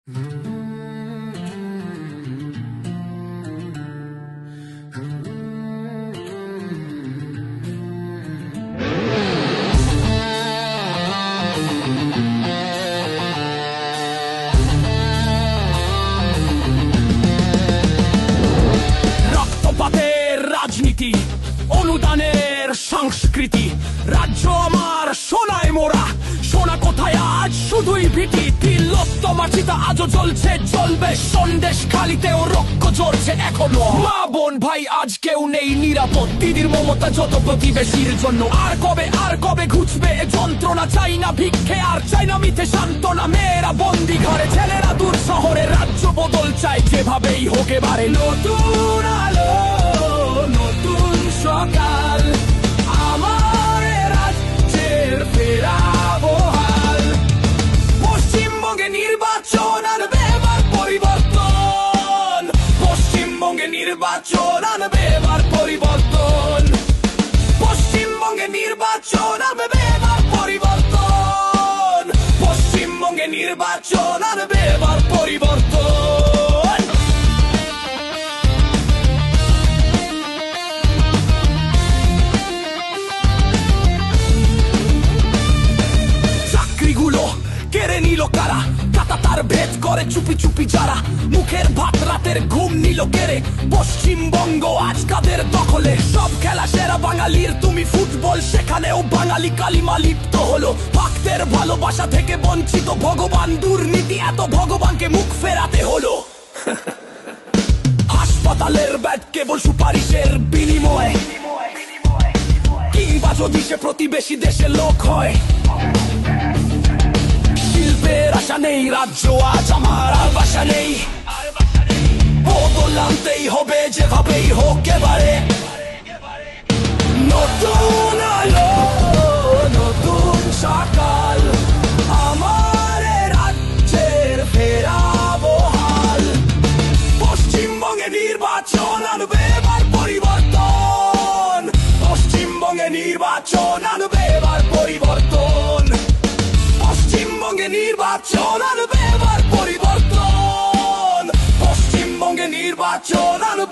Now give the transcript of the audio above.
রক্তপাতের রাজনীতি, অনুদানের সংস্কৃতি, রাজ্য আমার সোনায় মোরা। সোনা কোথায় আজ শুধুই ভীতি। তিলোত্তমাচিতা আজও জ্বলছে, জ্বলবে সন্দেশ খালিতেও রক্ত জ্বলছে এখনো। মা বোন ভাই আজ কেউ নেই নিরাপদ, দিদির মমতা যত প্রতিবেশীর জন্য। আর কবে ঘুচবে এ যন্ত্রণা? চাই না ভিক্ষে আর চাই না মিথ্যে সান্ত্বনা। মেয়েরা বন্দি ঘরে, ছেলেরা দূর শহরে। রাজ্য বদল চাই যেভাবেই হোক এবারে। নতুন আলো, নতুন সকাল, আমার রাজ্যের ফেরাবো হাল। পশ্চিমবঙ্গে নির্বাচন আনবে এবার পরিবর্তন। পশ্চিমবঙ্গে নির্বাচন আনবে এবার পরিবর্তন। পশ্চিমবঙ্গে নির্বাচন আনবে এবার পরিবর্তন। পশ্চিমবঙ্গে নির্বাচন আনবে এবার পরিবর্তন। চাকরিগুলো কেড়ে নিল কারা? তার ভেদ করে চুপি চুপি যারা। মুখের ভাত রাতের ঘুম নিল কেড়ে। পশ্চিমবঙ্গ আজ কাদের দখলে? সব খেলা সেরা বাঙালির, তুমি ফুটবল সেখানেও বাঙালি কালিমা লিপ্ত হলো। ভক্তের ভালোবাসা থেকে বঞ্চিত ভগবান, দুর্নীতি এত ভগবানকে মুখ ফেরাতে হলো। হাসপাতালের ব্যাট কেবল সুপারিশের বিনিময়ে, কিংবা যদি সে প্রতিবেশী দেশের লোক হয়। শিল্পের আশা নেই, রাজ্য আজ আমার আর বাসা নেই। বদল আনতেই হবে যেভাবেই হোক এবারে। নতুন আলো, নতুন সকাল, আমার রাজ্যের ফেরাবো হাল। পশ্চিমবঙ্গে নির্বাচন আনবে এবার পরিবর্তন। পশ্চিমবঙ্গে নির্বাচন আনবে এবার পরিবর্তন। পশ্চিমবঙ্গে নির্বাচন আনবে এবার পরিবর্তন। পশ্চিমবঙ্গে নির্বাচন আনবে